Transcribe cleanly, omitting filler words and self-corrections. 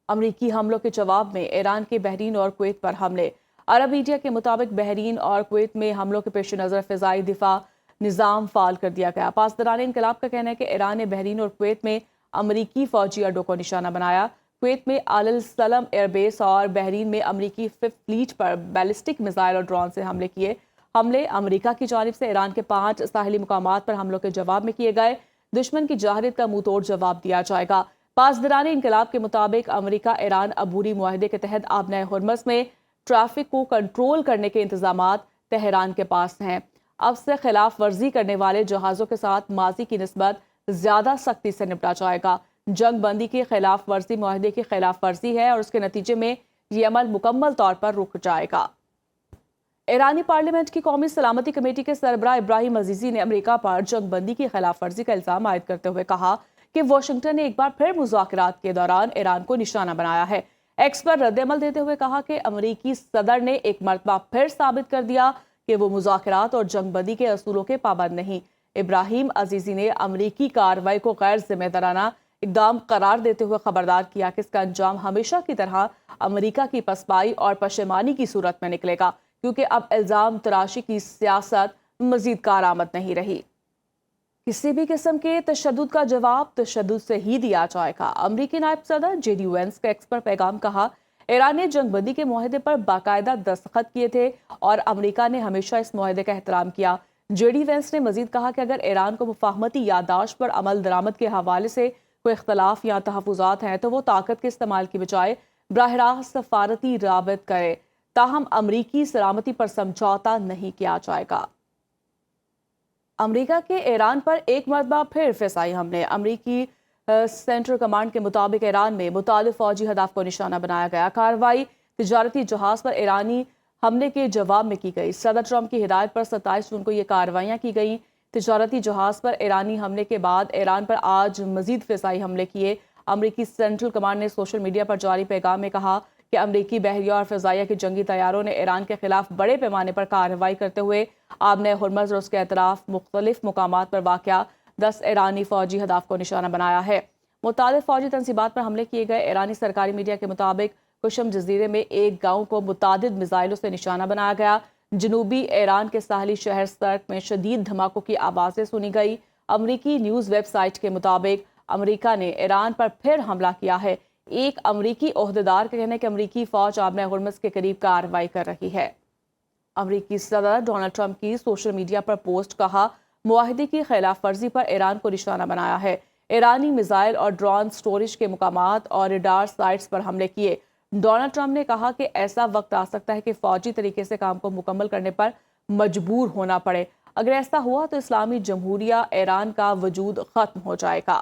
امریکی حملوں کے جواب میں ایران کے بحرین اور کویت پر حملے۔ عرب میڈیا کے مطابق بحرین اور کویت میں حملوں کے پیش نظر فضائی دفاع نظام فعال کر دیا گیا۔ پاسداران انقلاب کا کہنا ہے کہ ایران نے بحرین اور کویت میں امریکی فوجی اڈوں کو نشانہ بنایا۔ کویت میں آل السلم ایئر بیس اور بحرین میں امریکی ففتھ فلیٹ پر بیلسٹک میزائل اور ڈرون سے حملے کیے۔ حملے امریکہ کی جانب سے ایران کے 5 ساحلی مقامات پر حملوں کے جواب میں کیے گئے۔ دشمن کی جارحیت کا منہ توڑ جواب دیا جائے گا۔ پاسداران انقلاب کے مطابق امریکہ ایران عبوری معاہدے کے تحت آبنۂ ہرمز میں ٹریفک کو کنٹرول کرنے کے انتظامات تہران کے پاس ہیں۔ اب سے خلاف ورزی کرنے والے جہازوں کے ساتھ ماضی کی نسبت زیادہ سختی سے نپٹا جائے گا۔ جنگ بندی کی خلاف ورزی معاہدے کی خلاف ورزی ہے اور اس کے نتیجے میں یہ عمل مکمل طور پر رک جائے گا۔ ایرانی پارلیمنٹ کی قومی سلامتی کمیٹی کے سربراہ ابراہیم عزیزی نے امریکہ پر جنگ بندی کی خلاف ورزی کا الزام عائد کرتے ہوئے کہا کہ واشنگٹن نے ایک بار پھر مذاکرات کے دوران ایران کو نشانہ بنایا ہے۔ ایکس پر رد عمل دیتے ہوئے کہا کہ امریکی صدر نے ایک مرتبہ پھر ثابت کر دیا کہ وہ مذاکرات اور جنگ بندی کے اصولوں کے پابند نہیں۔ ابراہیم عزیزی نے امریکی کارروائی کو غیر ذمہ دارانہ اقدام قرار دیتے ہوئے خبردار کیا کہ اس کا انجام ہمیشہ کی طرح امریکہ کی پسپائی اور پشیمانی کی صورت میں نکلے گا، کیونکہ اب الزام تراشی کی سیاست مزید کارآمد نہیں رہی۔ کسی بھی قسم کے تشدد کا جواب تشدد سے ہی دیا جائے گا۔ امریکی نائب صدر جے ڈی وینس کا ایکس پر پیغام کہا، ایران نے جنگ بندی کے معاہدے پر باقاعدہ دستخط کیے تھے اور امریکہ نے ہمیشہ اس معاہدے کا احترام کیا۔ جے ڈی وینس نے مزید کہا کہ اگر ایران کو مفاہمتی یادداشت پر عمل درآمد کے حوالے سے کوئی اختلاف یا تحفظات ہیں تو وہ طاقت کے استعمال کی بجائے براہ راست سفارتی رابط کرے، تاہم امریکی سلامتی پر سمجھوتہ نہیں کیا جائے گا۔ امریکہ کے ایران پر ایک مرتبہ پھر فضائی حملے۔ امریکی سینٹرل کمانڈ کے مطابق ایران میں متعدد فوجی ہدف کو نشانہ بنایا گیا۔ کارروائی تجارتی جہاز پر ایرانی حملے کے جواب میں کی گئی۔ صدر ٹرمپ کی ہدایت پر 27 جون کو یہ کارروائیاں کی گئیں۔ تجارتی جہاز پر ایرانی حملے کے بعد ایران پر آج مزید فضائی حملے کیے۔ امریکی سینٹرل کمانڈ نے سوشل میڈیا پر جاری پیغام میں کہا کہ امریکی بحریہ اور فضائیہ کے جنگی طیاروں نے ایران کے خلاف بڑے پیمانے پر کارروائی کرتے ہوئے آبنۂ ہرمز اور اس کے اطراف مختلف مقامات پر واقع 10 ایرانی فوجی ہدف کو نشانہ بنایا ہے۔ متعدد فوجی تنصیبات پر حملے کیے گئے۔ ایرانی سرکاری میڈیا کے مطابق کشم جزیرے میں ایک گاؤں کو متعدد میزائلوں سے نشانہ بنایا گیا۔ جنوبی ایران کے ساحلی شہر سرک میں شدید دھماکوں کی آوازیں سنی گئی۔ امریکی نیوز ویب سائٹ کے مطابق امریکہ نے ایران پر پھر حملہ کیا ہے۔ ایک امریکی عہدیدار کا کہنا ہے کہ امریکی فوج آبنۂ ہرمز کے قریب کارروائی کر رہی ہے۔ امریکی صدر ڈونلڈ ٹرمپ کی سوشل میڈیا پر پوسٹ کہا، معاہدے کی خلاف ورزی پر ایران کو نشانہ بنایا ہے۔ ایرانی میزائل اور ڈرون سٹوریج کے مقامات اور ریڈار سائٹس پر حملے کیے۔ ڈونلڈ ٹرمپ نے کہا کہ ایسا وقت آ سکتا ہے کہ فوجی طریقے سے کام کو مکمل کرنے پر مجبور ہونا پڑے۔ اگر ایسا ہوا تو اسلامی جمہوریہ ایران کا وجود ختم ہو جائے گا۔